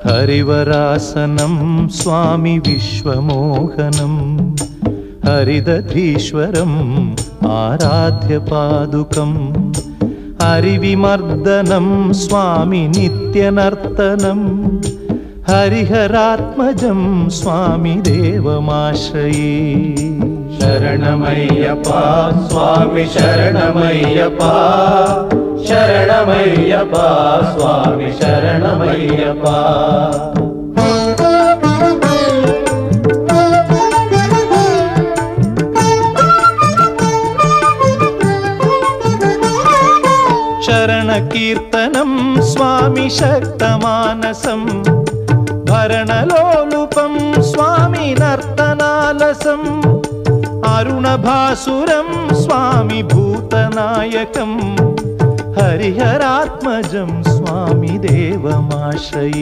हरिवरासनं स्वामी विश्वमोहनं हरिदधीश्वरम् आराध्य पादुकम् हरिविमर्दनं स्वामी नित्यनर्तनं हरिहरात्मजं स्वामी देवमाश्रये। शरणमय्यप्पा स्वामी शरणमय्यप्पा शरणमय्यप्पा स्वामी शरणमय्यप्पा। शरणकीर्तनं स्वामी शक्तमानसं भरणलोलुपं स्वामी नर्तनालसम् अरुणभासुरं स्वामी भूतनायकं हरिहरात्मजं स्वामी देवमाश्रये।